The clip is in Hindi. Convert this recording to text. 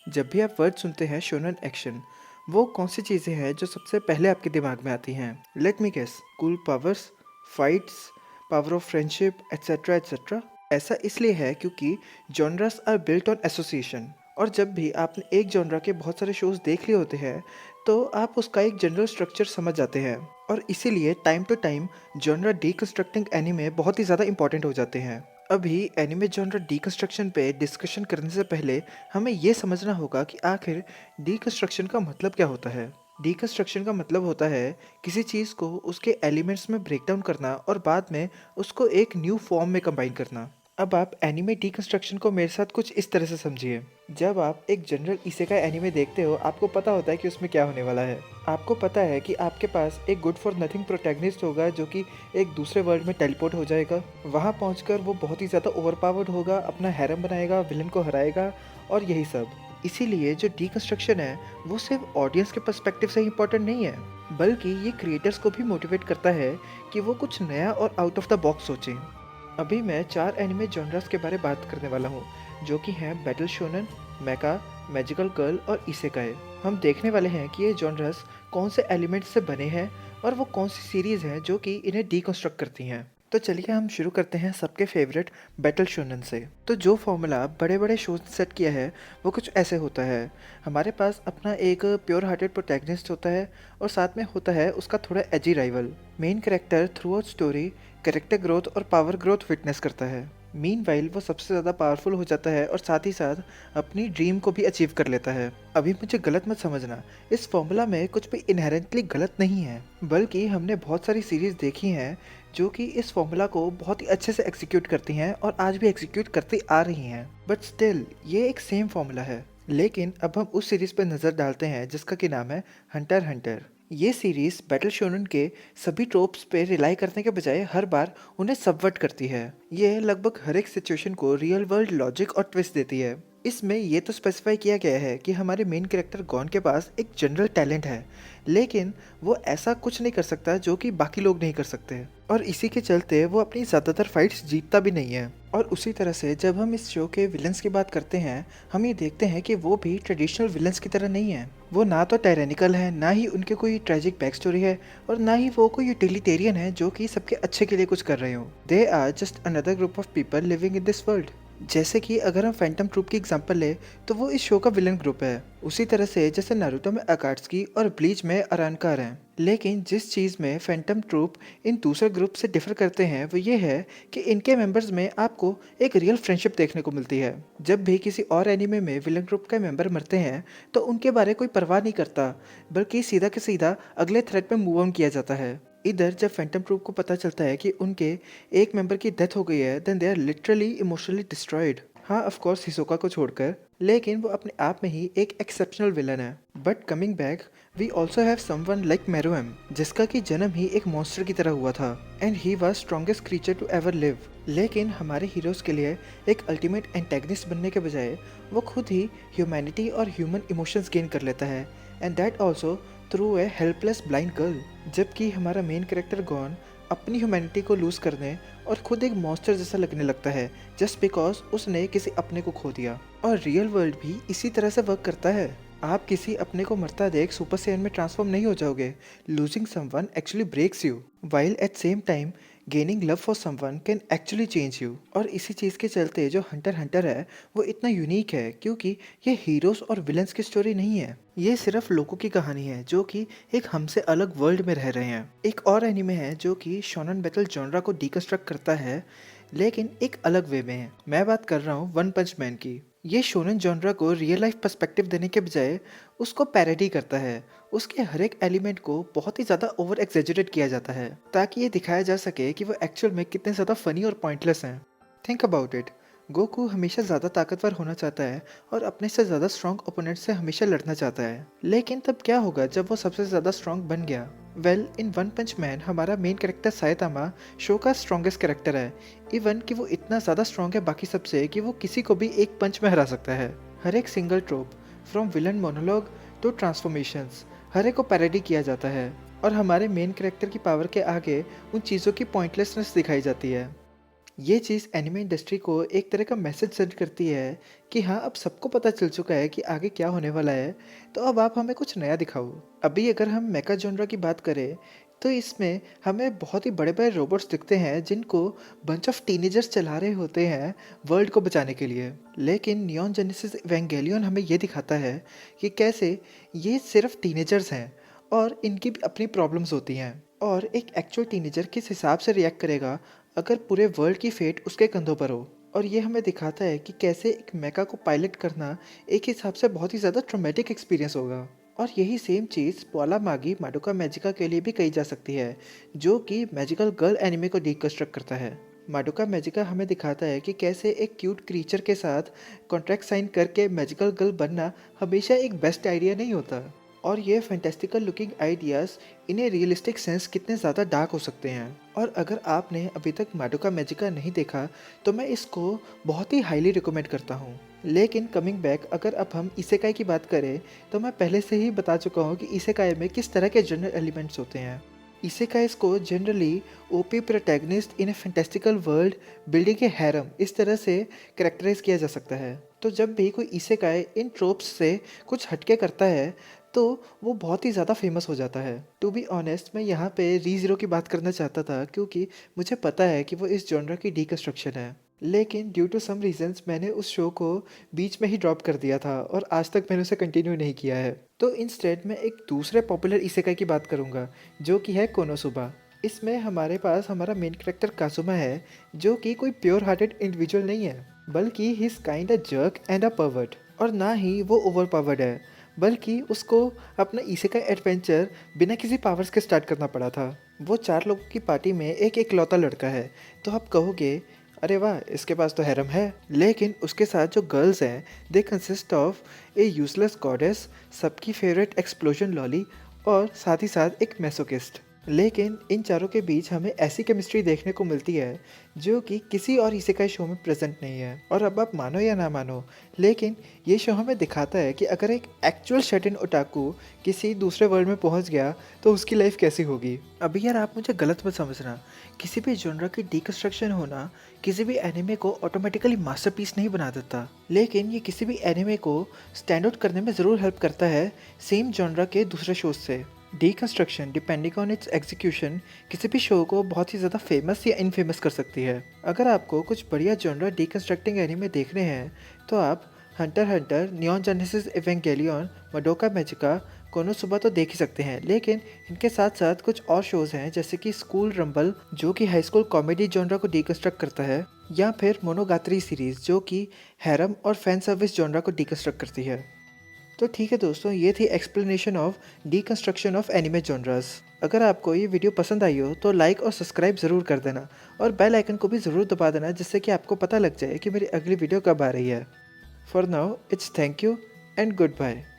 जब भी आप वर्ड सुनते हैं शोनन एक्शन, वो कौन सी चीज़ें हैं जो सबसे पहले आपके दिमाग में आती हैं? Let me guess, cool powers, fights, power of friendship, etcetera etcetera. ऐसा इसलिए है क्योंकि genres are built on association. और जब भी आपने एक जॉनरा के बहुत सारे शोज देख लिए होते हैं, तो आप उसका एक जनरल स्ट्रक्चर समझ जाते हैं। और इसीलिए time to time genre deconstructing anime बहुत ही ज़्यादा इंपॉर्टेंट हो जाते हैं। अभी एनिमे जॉनर डीकंस्ट्रक्शन पे डिस्कशन करने से पहले हमें ये समझना होगा कि आखिर डीकंस्ट्रक्शन का मतलब क्या होता है। डीकंस्ट्रक्शन का मतलब होता है किसी चीज़ को उसके एलिमेंट्स में ब्रेक डाउन करना और बाद में उसको एक न्यू फॉर्म में कंबाइन करना। अब आप एनिमे डीकंस्ट्रक्शन को मेरे साथ कुछ इस तरह से समझिए। जब आप एक जनरल इसेकाई एनिमे देखते हो, आपको पता होता है कि उसमें क्या होने वाला है। आपको पता है कि आपके पास एक गुड फॉर नथिंग प्रोटैगनिस्ट होगा जो कि एक दूसरे वर्ल्ड में टेलीपोर्ट हो जाएगा। वहाँ पहुँचकर वो बहुत ही ज़्यादा ओवरपावर्ड होगा, अपना हैरम बनाएगा, विलन को हराएगा और यही सब। इसीलिए जो डीकंस्ट्रक्शन है वो सिर्फ ऑडियंस के पर्सपेक्टिव से इम्पोर्टेंट नहीं है, बल्कि ये क्रिएटर्स को भी मोटिवेट करता है कि वो कुछ नया और आउट ऑफ द बॉक्स सोचें। अभी मैं 4 एनिमे जॉनर्स के बारे में बात करने वाला हूँ, जो कि हैं बैटल शोनन, मेका, मैजिकल गर्ल और इसेकाई। हम देखने वाले हैं कि ये जॉनर्स कौन से एलिमेंट्स से बने हैं और वो कौन सी सीरीज़ हैं जो कि इन्हें डीकंस्ट्रक्ट करती हैं। तो चलिए हम शुरू करते हैं सबके फेवरेट बैटल शोनन से। तो जो फॉर्मूला बड़े बड़े शोज ने सेट किया है वो कुछ ऐसे होता है। हमारे पास अपना एक प्योर हार्टेड प्रोटैगनिस्ट होता है और साथ में होता है उसका थोड़ा edgy rival. Main character throughout story character growth और पावर ग्रोथ विटनेस करता है। मीनवाइल वो सबसे ज़्यादा पावरफुल हो जाता है और साथ ही साथ अपनी ड्रीम को भी अचीव कर लेता है। अभी मुझे गलत मत समझना, इस फॉर्मूला में कुछ भी इनहेरेंटली गलत नहीं है, बल्कि हमने बहुत सारी सीरीज़ देखी हैं जो कि इस फॉर्मूला को बहुत ही अच्छे से एग्जीक्यूट करती हैं और आज भी एग्जीक्यूट करती आ रही हैं। बट स्टिल ये एक सेम फॉर्मूला है। लेकिन अब हम उस सीरीज़ पर नज़र डालते हैं जिसका कि नाम है हंटर हंटर। ये सीरीज बैटल शोनन के सभी ट्रोप्स पे रिलाई करने के बजाय हर बार उन्हें सबवर्ट करती है। ये लगभग हर एक सिचुएशन को रियल वर्ल्ड लॉजिक और ट्विस्ट देती है। इसमें ये तो स्पेसिफाई किया गया है कि हमारे मेन कैरेक्टर गॉन के पास एक जनरल टैलेंट है, लेकिन वो ऐसा कुछ नहीं कर सकता जो कि बाकी लोग नहीं कर सकते, और इसी के चलते वो अपनी ज़्यादातर फाइट्स जीतता भी नहीं है। और उसी तरह से जब हम इस शो के विलन्स की बात करते हैं, हम ये देखते हैं कि वो भी ट्रेडिशनल विलन्स की तरह नहीं है। वो ना तो टायरेनिकल है, ना ही उनके कोई ट्रेजिक बैक स्टोरी है, और ना ही वो कोई यूटिलिटेरियन है जो कि सबके अच्छे के लिए कुछ कर रहे हो। They are just another group of people living in this world. जैसे कि अगर हम फैंटम ट्रूप की एग्जांपल ले, तो वो इस शो का विलन ग्रुप है। उसी तरह से जैसे नारुतो में अकाट्सुकी और ब्लीच में अरानकार हैं। लेकिन जिस चीज़ में फैंटम ट्रूप इन दूसरे ग्रुप से डिफर करते हैं वो ये है कि इनके मेंबर्स में आपको एक रियल फ्रेंडशिप देखने को मिलती है। जब भी किसी और एनिमे में विलन ग्रुप के मेंबर मरते हैं तो उनके बारे कोई परवाह नहीं करता, बल्कि सीधा के सीधा अगले थ्रेड पे मूव ऑन किया जाता है। इधर जब फैंटम ट्रूप को पता चलता है कि उनके एक मेंबर की डेथ हो गई है, then they are literally emotionally destroyed. हाँ, ऑफ कोर्स हिसोका को छोड़कर, लेकिन वो अपने आप में ही एक एक्सेप्शनल विलन है। But coming back, we also have someone like Meruem, जिसका कि जन्म ही एक मॉन्स्टर की तरह हुआ था and he was strongest creature to ever live. लेकिन हमारे हीरोज के लिए एक अल्टीमेट एंटेगनिस्ट बनने के बजाय वो खुद ही ह्यूमैनिटी और ह्यूमन इमोशंस गेन कर लेता है, and that also through a helpless blind girl. जबकि हमारा मेन कैरेक्टर गॉन अपनी ह्यूमैनिटी को लूज करने और खुद एक मॉन्स्टर जैसा लगने लगता है जस्ट बिकॉज उसने किसी अपने को खो दिया। और रियल वर्ल्ड भी इसी तरह से वर्क करता है। आप किसी अपने को मरता देख सुपर सैयन में ट्रांसफॉर्म नहीं हो जाओगे। Losing someone actually breaks you, while at same time gaining love for someone can actually change you. और इसी चीज़ के चलते जो हंटर हंटर है वो इतना यूनिक है, क्योंकि ये हीरोज और विलन्स की स्टोरी नहीं है, ये सिर्फ लोगों की कहानी है जो कि एक हमसे अलग वर्ल्ड में रह रहे हैं। एक और एनिमे है जो कि शोनन बैटल जॉनरा को डीकंस्ट्रक्ट करता है, लेकिन एक अलग वे में है। मैं बात कर रहा हूँ वन पंच मैन की। ये शोनन जॉनरा को रियल लाइफ पर्सपेक्टिव देने के बजाय उसको पैरोडी करता है। उसके हर एक एलिमेंट को बहुत ही ज़्यादा ओवर एक्सेजरेट किया जाता है ताकि ये दिखाया जा सके कि वो एक्चुअल में कितने ज़्यादा फनी और पॉइंटलेस हैं। थिंक अबाउट इट, गोकू हमेशा ज़्यादा ताकतवर होना चाहता है और अपने से ज़्यादा स्ट्रॉन्ग ओपोनेंट से हमेशा लड़ना चाहता है, लेकिन तब क्या होगा जब वो सबसे ज़्यादा स्ट्रॉन्ग बन गया? Well, in one punch man हमारा मेन कैरेक्टर सायतामा शो का स्ट्रॉन्गेस्ट कैरेक्टर है। इवन कि वो इतना ज़्यादा स्ट्रॉन्ग है बाकी सबसे कि वो किसी को भी एक पंच में हरा सकता है। हर एक single trope, from villain monologue to transformations, हर एक को पैरोडी किया जाता है और हमारे मेन कैरेक्टर की पावर के आगे उन चीज़ों की पॉइंटलेसनेस दिखाई जाती है। ये चीज़ एनिमे इंडस्ट्री को एक तरह का मैसेज सेंड करती है कि हाँ, अब सबको पता चल चुका है कि आगे क्या होने वाला है, तो अब आप हमें कुछ नया दिखाओ। अभी अगर हम मेका जॉनरा की बात करें, तो इसमें हमें बहुत ही बड़े-बड़े रोबोट्स दिखते हैं जिनको बंच ऑफ टीनेजर्स चला रहे होते हैं वर्ल्ड को बचाने के लिए। लेकिन नियॉन जेनेसिस एवेंगेलियन हमें ये दिखाता है कि कैसे ये सिर्फ टीनेजर्स हैं और इनकी भी अपनी प्रॉब्लम्स होती हैं। और एक एक्चुअल टीनेजर किस हिसाब से रिएक्ट करेगा अगर पूरे वर्ल्ड की फेट उसके कंधों पर हो। और ये हमें दिखाता है कि कैसे एक मेका को पायलट करना एक हिसाब से बहुत ही ज़्यादा ट्रॉमेटिक एक्सपीरियंस होगा। और यही सेम चीज़ पोला मागी माडोका मैजिका के लिए भी कही जा सकती है, जो कि मैजिकल गर्ल एनिमे को डीकंस्ट्रक्ट करता है। माडोका मैजिका हमें दिखाता है कि कैसे एक क्यूट क्रीचर के साथ कॉन्ट्रैक्ट साइन करके मैजिकल गर्ल बनना हमेशा एक बेस्ट आइडिया नहीं होता। और ये फैंटास्टिकल लुकिंग आइडियाज़ इन्हें रियलिस्टिक सेंस कितने ज़्यादा डार्क हो सकते हैं। और अगर आपने अभी तक माडोका मैजिका नहीं देखा, तो मैं इसको बहुत ही हाईली रिकमेंड करता हूँ। लेकिन कमिंग बैक, अगर अब हम इसेकाई की बात करें, तो मैं पहले से ही बता चुका हूँ कि इसेकाई में किस तरह के जनरल एलिमेंट्स होते हैं। इसेकाइज को जनरली ओपी प्रोटैगनिस्ट इन ए फैंटास्टिकल वर्ल्ड बिल्डिंग ए हैरम इस तरह से कैरेक्टराइज किया जा सकता है। तो जब भी कोई इसेकाई इन ट्रोप्स से कुछ हटके करता है, तो वो बहुत ही ज़्यादा फेमस हो जाता है। टू बी ऑनेस्ट, मैं यहाँ पे रीज़ीरो की बात करना चाहता था क्योंकि मुझे पता है कि वो इस जॉनर की डीकंस्ट्रक्शन है। लेकिन ड्यू टू सम रीजंस मैंने उस शो को बीच में ही ड्रॉप कर दिया था और आज तक मैंने उसे कंटिन्यू नहीं किया है। तो इंस्टेड मैं एक दूसरे पॉपुलर इसेकाई की बात करूँगा, जो कि है कोनोसुबा। इसमें हमारे पास हमारा मेन कैरेक्टर काजुमा है, जो कि कोई प्योर हार्टेड इंडिविजुअल नहीं है, बल्कि he is kind a jerk and a pervert. और ना ही वो ओवर पावर्ड है, बल्कि उसको अपना इसेकाई एडवेंचर बिना किसी पावर्स के स्टार्ट करना पड़ा था। वो 4 लोगों की पार्टी में एक इकलौता लड़का है। तो आप कहोगे, अरे वाह, इसके पास तो हैरम है। लेकिन उसके साथ जो गर्ल्स हैं, they consist of A useless goddess, सबकी फेवरेट एक्सप्लोजन लॉली और साथ ही साथ एक मैसोकिस्ट। लेकिन इन चारों के बीच हमें ऐसी केमिस्ट्री देखने को मिलती है जो कि किसी और इसेकाई शो में प्रेजेंट नहीं है। और अब आप मानो या ना मानो, लेकिन ये शो हमें दिखाता है कि अगर एक एक्चुअल शट-इन ओटाकू किसी दूसरे वर्ल्ड में पहुंच गया तो उसकी लाइफ कैसी होगी। अभी यार, आप मुझे गलत मत समझना, किसी भी जॉनर की डीकंस्ट्रक्शन होना किसी भी एनिमे को ऑटोमेटिकली मास्टरपीस नहीं बना देता। लेकिन ये किसी भी एनिमे को स्टैंड आउट करने में ज़रूर हेल्प करता है सेम जॉनर के दूसरे शोज से। Deconstruction depending on it's execution किसी भी शो को बहुत ही ज़्यादा फेमस या इनफेमस कर सकती है। अगर आपको कुछ बढ़िया जॉनर डीकंस्ट्रक्टिंग एनिमे देखने हैं, तो आप हंटर हंटर, नियॉन जेनेसिस एवेंगेलियन, माडोका मैजिका, कोनोसुबा तो देख ही सकते हैं। लेकिन इनके साथ साथ कुछ और शोज़ हैं, जैसे कि स्कूल रंबल, जो कि हाई स्कूल कॉमेडी जॉनरा को डीकंस्ट्रक्ट करता है, या फिर मोनोगात्री सीरीज़, जो कि हैरम और फैन सर्विस जॉनरा को डीकंस्ट्रक्ट करती है। तो ठीक है दोस्तों, ये थी explanation of deconstruction of anime genres. अगर आपको ये वीडियो पसंद आई हो तो लाइक और सब्सक्राइब ज़रूर कर देना और बेल आइकन को भी ज़रूर दबा देना, जिससे कि आपको पता लग जाए कि मेरी अगली वीडियो कब आ रही है। For now it's thank you and good bye.